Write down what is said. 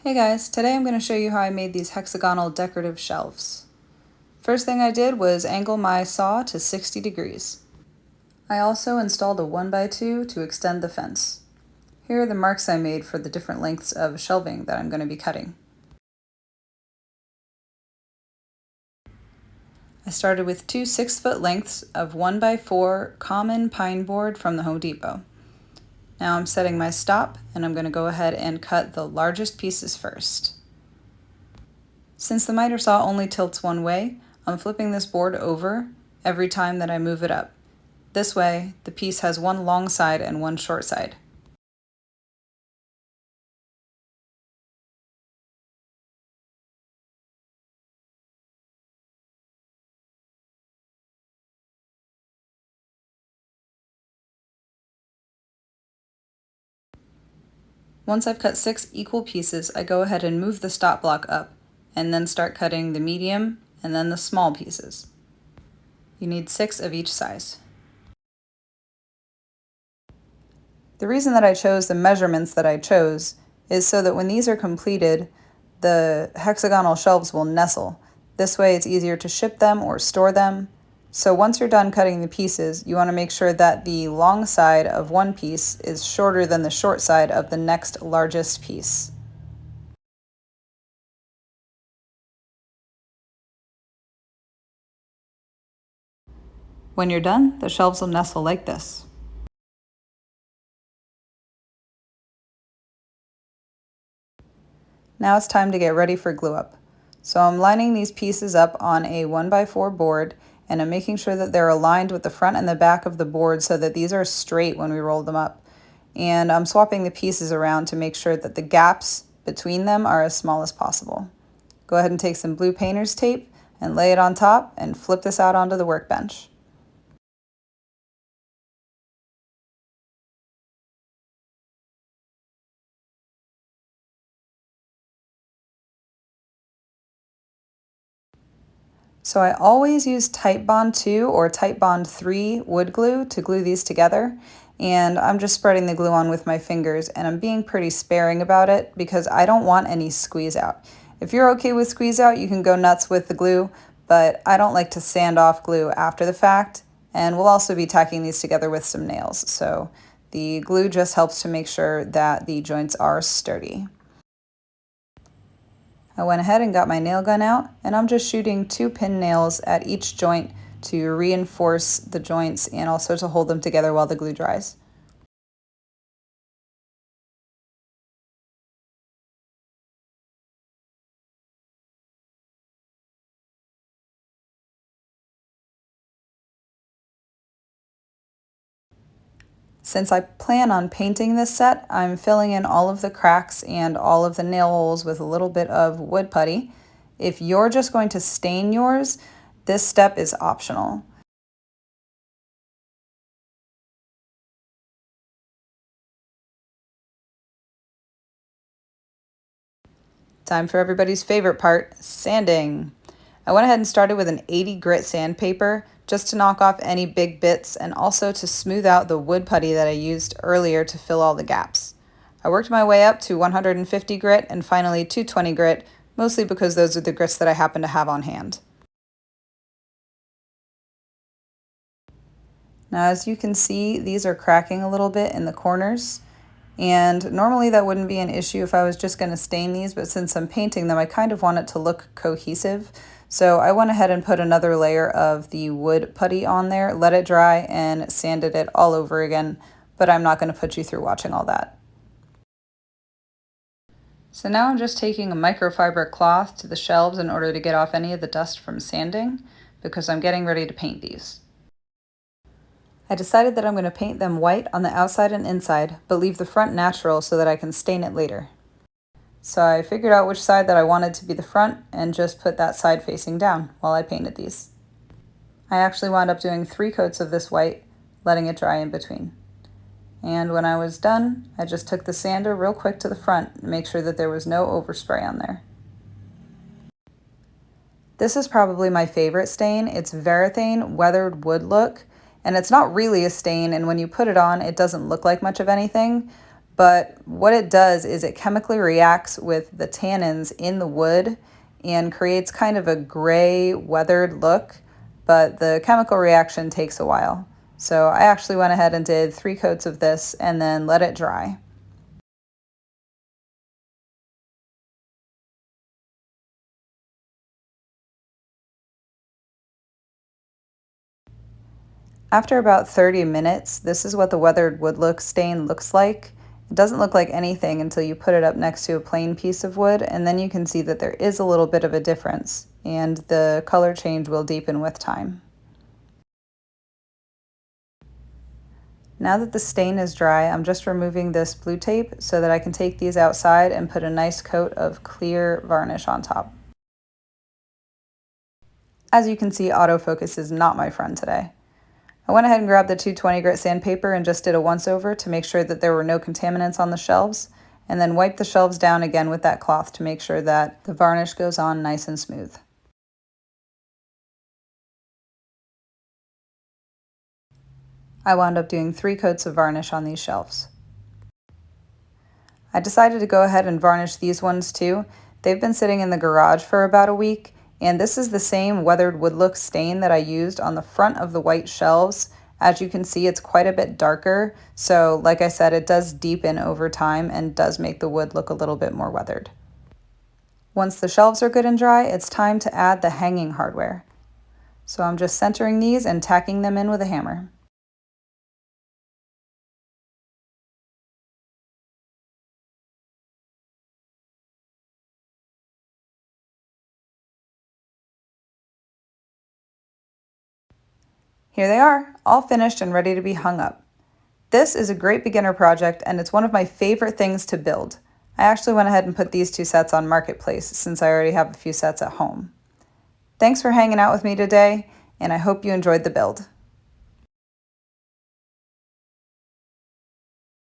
Hey guys, today I'm going to show you how I made these hexagonal decorative shelves. First thing I did was angle my saw to 60 degrees. I also installed a 1x2 to extend the fence. Here are the marks I made for the different lengths of shelving that I'm going to be cutting. I started with two 6-foot lengths of 1x4 common pine board from the Home Depot. Now I'm setting my stop and I'm going to go ahead and cut the largest pieces first. Since the miter saw only tilts one way, I'm flipping this board over every time that I move it up. This way, the piece has one long side and one short side. Once I've cut 6 equal pieces, I go ahead and move the stop block up, and then start cutting the medium and then the small pieces. You need 6 of each size. The reason that I chose the measurements that I chose is so that when these are completed, the hexagonal shelves will nestle. This way it's easier to ship them or store them. So once you're done cutting the pieces, you want to make sure that the long side of one piece is shorter than the short side of the next largest piece. When you're done, the shelves will nestle like this. Now it's time to get ready for glue up. So I'm lining these pieces up on a 1x4 board, and I'm making sure that they're aligned with the front and the back of the board so that these are straight when we roll them up. And I'm swapping the pieces around to make sure that the gaps between them are as small as possible. Go ahead and take some blue painter's tape and lay it on top and flip this out onto the workbench. So I always use Titebond 2 or Titebond 3 wood glue to glue these together, and I'm just spreading the glue on with my fingers, and I'm being pretty sparing about it because I don't want any squeeze out. If you're okay with squeeze out, you can go nuts with the glue, but I don't like to sand off glue after the fact, and we'll also be tacking these together with some nails, so the glue just helps to make sure that the joints are sturdy. I went ahead and got my nail gun out, and I'm just shooting 2 pin nails at each joint to reinforce the joints and also to hold them together while the glue dries. Since I plan on painting this set, I'm filling in all of the cracks and all of the nail holes with a little bit of wood putty. If you're just going to stain yours, this step is optional. Time for everybody's favorite part, sanding. I went ahead and started with an 80 grit sandpaper just to knock off any big bits and also to smooth out the wood putty that I used earlier to fill all the gaps. I worked my way up to 150 grit and finally 220 grit, mostly because those are the grits that I happen to have on hand. Now as you can see, these are cracking a little bit in the corners. And normally that wouldn't be an issue if I was just going to stain these, but since I'm painting them, I kind of want it to look cohesive. So I went ahead and put another layer of the wood putty on there, let it dry, and sanded it all over again, but I'm not going to put you through watching all that. So now I'm just taking a microfiber cloth to the shelves in order to get off any of the dust from sanding, because I'm getting ready to paint these. I decided that I'm going to paint them white on the outside and inside, but leave the front natural so that I can stain it later. So I figured out which side that I wanted to be the front and just put that side facing down while I painted these. I actually wound up doing 3 coats of this white, letting it dry in between. And when I was done, I just took the sander real quick to the front to make sure that there was no overspray on there. This is probably my favorite stain. It's Varathane Weathered Wood Look. And it's not really a stain, and when you put it on, it doesn't look like much of anything, but what it does is it chemically reacts with the tannins in the wood and creates kind of a gray, weathered look, but the chemical reaction takes a while. So I actually went ahead and did 3 coats of this and then let it dry. After about 30 minutes, this is what the weathered wood look stain looks like. It doesn't look like anything until you put it up next to a plain piece of wood, and then you can see that there is a little bit of a difference, and the color change will deepen with time. Now that the stain is dry, I'm just removing this blue tape so that I can take these outside and put a nice coat of clear varnish on top. As you can see, autofocus is not my friend today. I went ahead and grabbed the 220 grit sandpaper and just did a once over to make sure that there were no contaminants on the shelves, and then wiped the shelves down again with that cloth to make sure that the varnish goes on nice and smooth. I wound up doing 3 coats of varnish on these shelves. I decided to go ahead and varnish these ones too. They've been sitting in the garage for about a week, and this is the same weathered wood look stain that I used on the front of the white shelves. As you can see, it's quite a bit darker, so like I said, it does deepen over time and does make the wood look a little bit more weathered. Once the shelves are good and dry, it's time to add the hanging hardware. So I'm just centering these and tacking them in with a hammer. Here they are, all finished and ready to be hung up. This is a great beginner project, and it's one of my favorite things to build. I actually went ahead and put these 2 sets on Marketplace since I already have a few sets at home. Thanks for hanging out with me today, and I hope you enjoyed the build.